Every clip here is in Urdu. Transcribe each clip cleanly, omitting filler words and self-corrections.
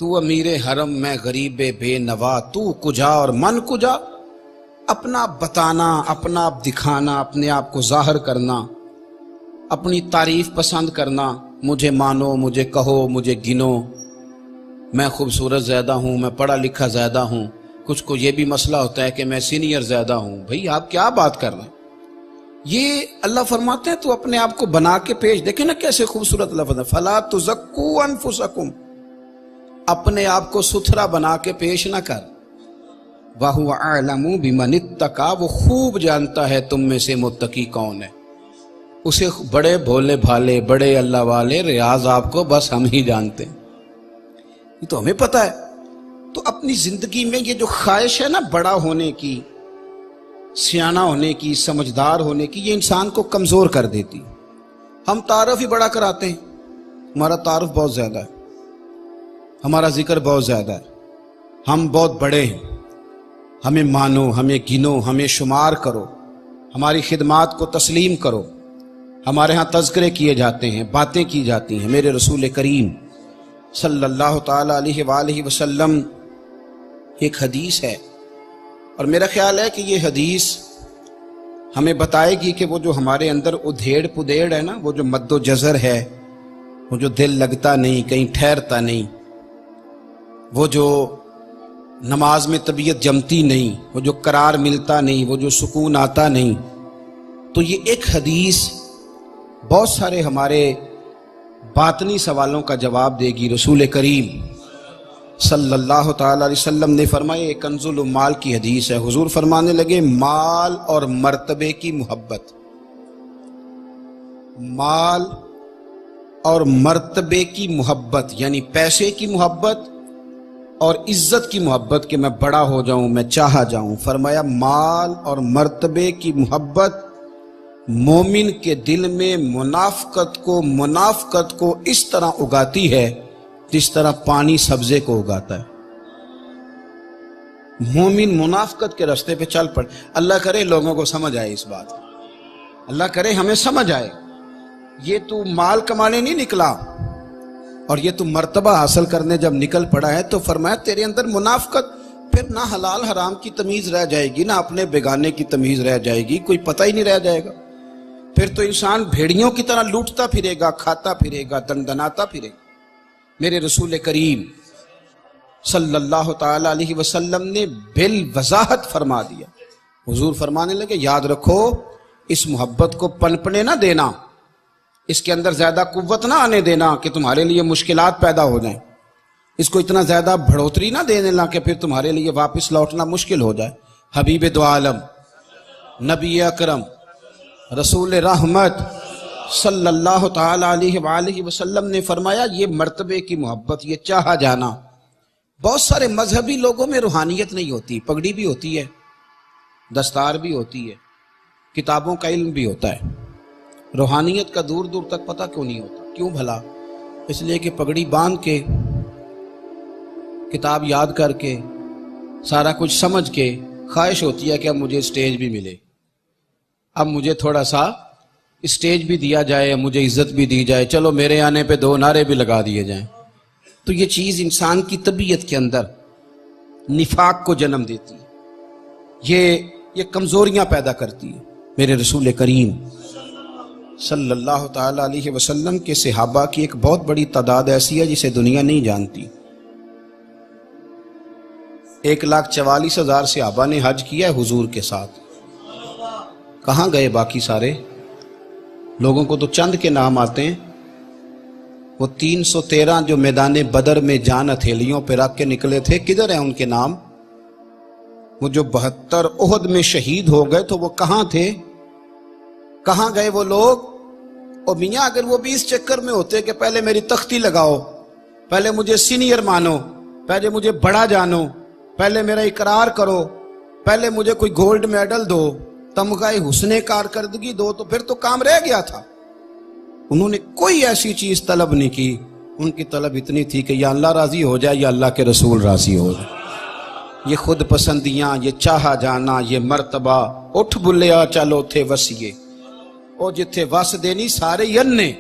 تو امیر حرم میں غریب بے نوا، تو کجا اور من کجا۔ اپنا آپ بتانا، اپنا آپ دکھانا، اپنے آپ کو ظاہر کرنا، اپنی تعریف پسند کرنا، مجھے مانو، مجھے کہو، مجھے گنو، میں خوبصورت زیادہ ہوں، میں پڑھا لکھا زیادہ ہوں۔ کچھ کو یہ بھی مسئلہ ہوتا ہے کہ میں سینئر زیادہ ہوں۔ بھئی آپ کیا بات کر رہے ہیں؟ یہ اللہ فرماتے ہیں تو اپنے آپ کو بنا کے پیش، دیکھیں نا کیسے خوبصورت لفظ ہے، فَلَا تُزَكُّوا أَنفُسَكُمْ، اپنے آپ کو ستھرا بنا کے پیش نہ کر۔ وَهُوَ أَعْلَمُ بِمَنِ اتَّقَىٰ، وہ خوب جانتا ہے تم میں سے متقی کون ہے۔ اسے بڑے بھولے بھالے، بڑے اللہ والے ریاض آپ کو بس ہم ہی جانتے ہیں، یہ تو ہمیں پتہ ہے۔ تو اپنی زندگی میں یہ جو خواہش ہے نا بڑا ہونے کی، سیانہ ہونے کی، سمجھدار ہونے کی، یہ انسان کو کمزور کر دیتی۔ ہم تعارف ہی بڑا کراتے ہیں، ہمارا تعارف بہت زیادہ ہے، ہمارا ذکر بہت زیادہ ہے، ہم بہت بڑے ہیں، ہمیں مانو، ہمیں گنو، ہمیں شمار کرو، ہماری خدمات کو تسلیم کرو۔ ہمارے ہاں تذکرے کیے جاتے ہیں، باتیں کی جاتی ہیں۔ میرے رسول کریم صلی اللہ تعالی علیہ وآلہ وسلم ایک حدیث ہے، اور میرا خیال ہے کہ یہ حدیث ہمیں بتائے گی کہ وہ جو ہمارے اندر ادھیڑ پدیڑ ہے نا، وہ جو مد و جزر ہے، وہ جو دل لگتا نہیں، کہیں ٹھہرتا نہیں، وہ جو نماز میں طبیعت جمتی نہیں، وہ جو قرار ملتا نہیں، وہ جو سکون آتا نہیں، تو یہ ایک حدیث بہت سارے ہمارے باطنی سوالوں کا جواب دے گی۔ رسول کریم صلی اللہ تعالی علیہ وسلم نے فرمایا، ایک کنز المال کی حدیث ہے، حضور فرمانے لگے مال اور مرتبے کی محبت، مال اور مرتبے کی محبت، یعنی پیسے کی محبت اور عزت کی محبت کہ میں بڑا ہو جاؤں، میں چاہا جاؤں۔ فرمایا مال اور مرتبے کی محبت مومن کے دل میں منافقت کو اس طرح اگاتی ہے جس طرح پانی سبزے کو اگاتا ہے۔ مومن منافقت کے راستے پہ چل پڑے۔ اللہ کرے لوگوں کو سمجھ آئے اس بات، اللہ کرے ہمیں سمجھ آئے۔ یہ تو مال کمانے نہیں نکلا اور یہ تو مرتبہ حاصل کرنے جب نکل پڑا ہے تو فرمایا تیرے اندر منافقت، پھر نہ حلال حرام کی تمیز رہ جائے گی، نہ اپنے بیگانے کی تمیز رہ جائے گی، کوئی پتہ ہی نہیں رہ جائے گا۔ پھر تو انسان بھیڑیوں کی طرح لوٹتا پھرے گا، کھاتا پھرے گا، دندناتا پھرے گا۔ میرے رسول کریم صلی اللہ تعالی علیہ وسلم نے بالوضاحت فرما دیا۔ حضور فرمانے لگے یاد رکھو، اس محبت کو پنپنے نہ دینا، اس کے اندر زیادہ قوت نہ آنے دینا کہ تمہارے لیے مشکلات پیدا ہو جائیں، اس کو اتنا زیادہ بڑھوتری نہ دینے لا کہ پھر تمہارے لیے واپس لوٹنا مشکل ہو جائے۔ حبیب دو عالم نبی اکرم رسول رحمت صلی اللہ تعالی علیہ وآلہ وسلم نے فرمایا یہ مرتبے کی محبت، یہ چاہا جانا۔ بہت سارے مذہبی لوگوں میں روحانیت نہیں ہوتی، پگڑی بھی ہوتی ہے، دستار بھی ہوتی ہے، کتابوں کا علم بھی ہوتا ہے، روحانیت کا دور دور تک پتہ کیوں نہیں ہوتا؟ کیوں بھلا؟ اس لیے کہ پگڑی باندھ کے، کتاب یاد کر کے، سارا کچھ سمجھ کے خواہش ہوتی ہے کہ اب مجھے سٹیج بھی ملے، اب مجھے تھوڑا سا اسٹیج بھی دیا جائے، مجھے عزت بھی دی جائے، چلو میرے آنے پہ 2 نعرے بھی لگا دیے جائیں۔ تو یہ چیز انسان کی طبیعت کے اندر نفاق کو جنم دیتی ہے، یہ کمزوریاں پیدا کرتی ہے۔ میرے رسول کریم صلی اللہ تعالی علیہ وسلم کے صحابہ کی ایک بہت بڑی تعداد ایسی ہے جسے دنیا نہیں جانتی۔ 1,44,000 صحابہ نے حج کیا ہے حضور کے ساتھ۔ کہاں گئے باقی سارے؟ لوگوں کو تو چند کے نام آتے ہیں۔ وہ 313 جو میدان بدر میں جان ہتھیلیوں پہ رکھ کے نکلے تھے، کدھر ہیں ان کے نام؟ وہ جو 72 احد میں شہید ہو گئے تو وہ کہاں تھے؟ کہاں گئے وہ لوگ؟ اور میاں اگر وہ بھی اس چکر میں ہوتے کہ پہلے میری تختی لگاؤ، پہلے مجھے سینئر مانو، پہلے مجھے بڑا جانو، پہلے میرا اقرار کرو، پہلے مجھے کوئی گولڈ میڈل دو، تمغہ حسن کارکردگی دو، تو پھر تو کام رہ گیا تھا۔ انہوں نے کوئی ایسی چیز طلب نہیں کی، ان کی طلب اتنی تھی کہ یا اللہ راضی ہو جائے یا اللہ کے رسول راضی ہو جائے۔ یہ خود پسندیاں، یہ چاہا جانا، یہ مرتبہ، اٹھ بلیا چلو تھے وسیے، او جتھے وس دینی سارے ینے،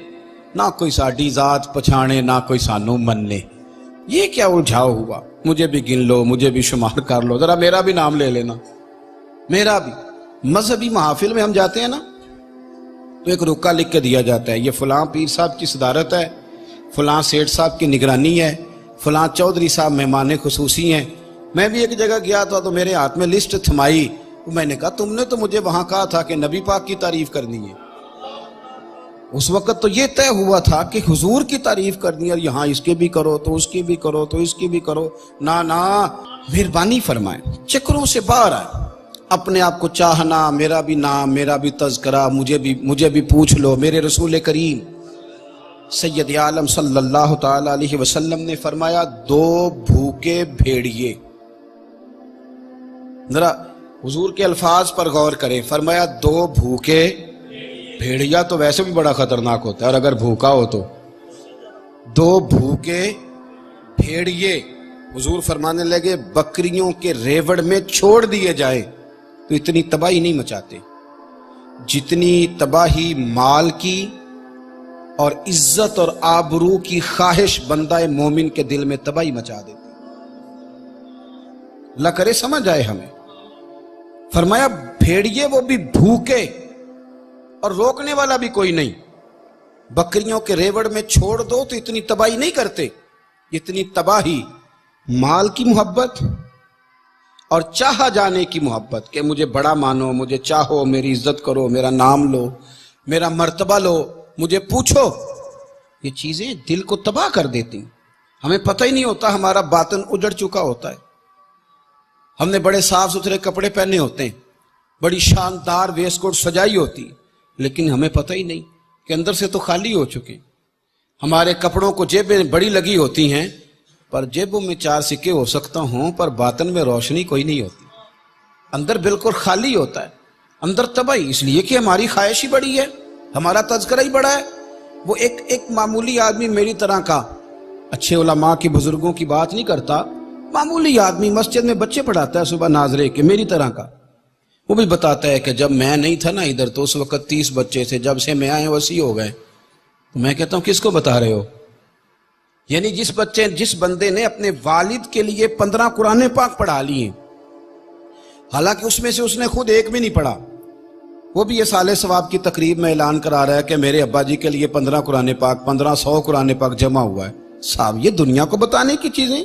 نہ کوئی ساڈی ذات پچھانے نہ کوئی سانو مننے۔ یہ کیا الجھاؤ ہوا؟ مجھے بھی گن لو، مجھے بھی شمار کر لو، ذرا میرا بھی نام لے لینا، میرا بھی۔ مذہبی محافل میں ہم جاتے ہیں نا تو ایک رکا لکھ کے دیا جاتا ہے، یہ فلاں پیر صاحب کی صدارت ہے، فلاں سیٹھ صاحب کی نگرانی ہے، فلاں چودھری صاحب مہمان خصوصی ہیں۔ میں بھی ایک جگہ گیا تھا تو میرے ہاتھ میں لسٹ تھمائی، میں نے کہا تم نے تو مجھے وہاں کہا تھا کہ نبی پاک کی تعریف کرنی ہے۔ اس وقت تو یہ طے ہوا تھا کہ حضور کی تعریف کرنی ہے، اور یہاں اس کے بھی کرو تو اس کی بھی کرو تو اس کی بھی کرو۔ نا نا، مہربانی فرمائیں، چکروں سے باہر آئے، اپنے آپ کو چاہنا، میرا بھی نام، میرا بھی تذکرہ، مجھے بھی پوچھ لو۔ میرے رسول کریم سید عالم صلی اللہ تعالی علیہ وسلم نے فرمایا، دو بھوکے بھیڑیے، ذرا حضور کے الفاظ پر غور کریں، فرمایا دو بھوکے بھیڑیا تو ویسے بھی بڑا خطرناک ہوتا ہے، اور اگر بھوکا ہو تو دو بھوکے بھیڑیے، حضور فرمانے لگے بکریوں کے ریوڑ میں چھوڑ دیے جائیں تو اتنی تباہی نہیں مچاتے جتنی تباہی مال کی اور عزت اور آبرو کی خواہش بندہ مومن کے دل میں تباہی مچا دیتی۔ اللہ کرے سمجھ آئے ہمیں۔ فرمایا بھیڑیے وہ بھی بھوکے اور روکنے والا بھی کوئی نہیں، بکریوں کے ریوڑ میں چھوڑ دو تو اتنی تباہی نہیں کرتے، اتنی تباہی مال کی محبت اور چاہا جانے کی محبت، کہ مجھے بڑا مانو، مجھے چاہو، میری عزت کرو، میرا نام لو، میرا مرتبہ لو، مجھے پوچھو۔ یہ چیزیں دل کو تباہ کر دیتی، ہمیں پتہ ہی نہیں ہوتا، ہمارا باطن اجڑ چکا ہوتا ہے۔ ہم نے بڑے صاف ستھرے کپڑے پہنے ہوتے ہیں، بڑی شاندار ویسٹ کوٹ سجائی ہوتی، لیکن ہمیں پتہ ہی نہیں کہ اندر سے تو خالی ہو چکے۔ ہمارے کپڑوں کو جیبیں بڑی لگی ہوتی ہیں، پر جیبوں میں 4 سکے ہو سکتا ہوں، پر باطن میں روشنی کوئی نہیں ہوتی، اندر بالکل خالی ہوتا ہے، اندر تباہی، اس لیے کہ ہماری خواہش ہی بڑی ہے، ہمارا تذکرہ ہی بڑا ہے۔ وہ ایک معمولی آدمی میری طرح کا، اچھے علماء کی بزرگوں کی بات نہیں کرتا، معمولی آدمی مسجد میں بچے پڑھاتا ہے صبح ناظرے کے، میری طرح کا، وہ بھی بتاتا ہے کہ جب میں نہیں تھا نا ادھر تو اس وقت 30 بچے تھے، جب سے میں آئے وسیع ہو گئے۔ تو میں کہتا ہوں کس کو بتا رہے ہو؟ یعنی جس بندے نے اپنے والد کے لیے 15 قرآن پاک پڑھا لیے، حالانکہ اس میں سے اس نے خود ایک بھی نہیں پڑھا، وہ بھی یہ سال ثواب کی تقریب میں اعلان کرا رہا ہے کہ میرے ابا جی کے لیے 15 قرآن پاک، 1500 قرآن پاک جمع ہوا ہے۔ صاحب یہ دنیا کو بتانے کی چیزیں،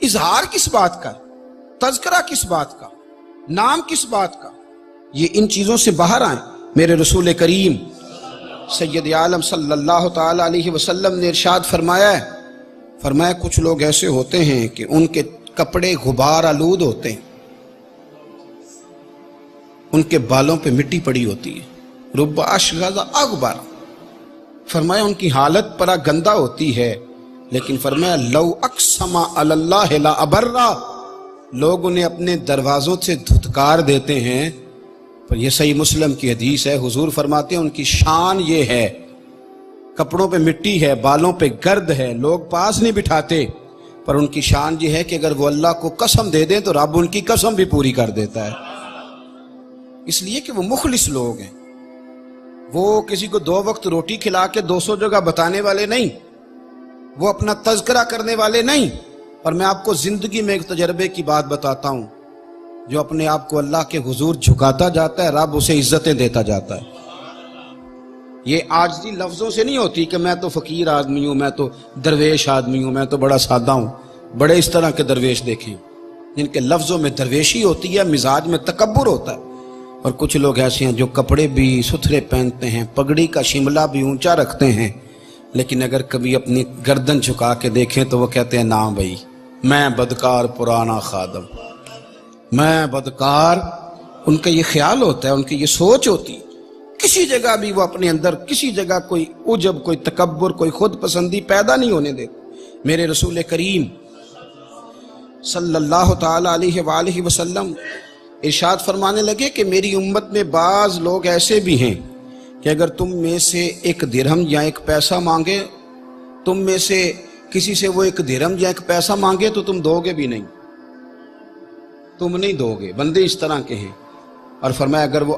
اظہار کس بات کا، تذکرہ کس بات کا، نام کس بات کا؟ یہ ان چیزوں سے باہر آئیں۔ میرے رسول کریم سید عالم صلی اللہ تعالی علیہ وسلم نے ارشاد فرمایا کچھ لوگ ایسے ہوتے ہیں کہ ان کے کپڑے غبار آلود ہوتے ہیں، ان کے بالوں پہ مٹی پڑی ہوتی ہے، رب اشغاز اغبر، فرمایا ان کی حالت پرا گندہ ہوتی ہے، لیکن فرمایا لو اقسم علی اللہ لا ابرا، لوگ انہیں اپنے دروازوں سے دھتکار دیتے ہیں۔ پر یہ صحیح مسلم کی حدیث ہے، حضور فرماتے ہیں ان کی شان یہ ہے، کپڑوں پہ مٹی ہے، بالوں پہ گرد ہے، لوگ پاس نہیں بٹھاتے، پر ان کی شان یہ ہے کہ اگر وہ اللہ کو قسم دے دیں تو رب ان کی قسم بھی پوری کر دیتا ہے، اس لیے کہ وہ مخلص لوگ ہیں، وہ کسی کو 2 وقت روٹی کھلا کے 200 جگہ بتانے والے نہیں، وہ اپنا تذکرہ کرنے والے نہیں۔ اور میں آپ کو زندگی میں ایک تجربے کی بات بتاتا ہوں، جو اپنے آپ کو اللہ کے حضور جھکاتا جاتا ہے، رب اسے عزتیں دیتا جاتا ہے۔ یہ عاجزی لفظوں سے نہیں ہوتی کہ میں تو فقیر آدمی ہوں، میں تو درویش آدمی ہوں، میں تو بڑا سادہ ہوں۔ بڑے اس طرح کے درویش دیکھیں جن کے لفظوں میں درویشی ہوتی ہے، مزاج میں تکبر ہوتا ہے، اور کچھ لوگ ایسے ہیں جو کپڑے بھی ستھرے پہنتے ہیں، پگڑی کا شملہ بھی اونچا رکھتے ہیں، لیکن اگر کبھی اپنی گردن جھکا کے دیکھیں تو وہ کہتے ہیں نا بھائی میں بدکار پرانا خادم، میں بدکار۔ ان کا یہ خیال ہوتا ہے، ان کی یہ سوچ ہوتی ہے، کسی جگہ بھی وہ اپنے اندر کسی جگہ کوئی عجب، کوئی تکبر، کوئی خود پسندی پیدا نہیں ہونے دیتے۔ میرے رسول کریم صلی اللہ تعالی علیہ وآلہ وسلم ارشاد فرمانے لگے کہ میری امت میں بعض لوگ ایسے بھی ہیں کہ اگر تم میں سے 1 درہم یا 1 پیسہ مانگے، تم میں سے کسی سے وہ 1 درہم یا 1 پیسہ مانگے تو تم دو گے بھی نہیں، تم نہیں دو گے، بندے اس طرح کے ہیں۔ اور فرمایا اگر وہ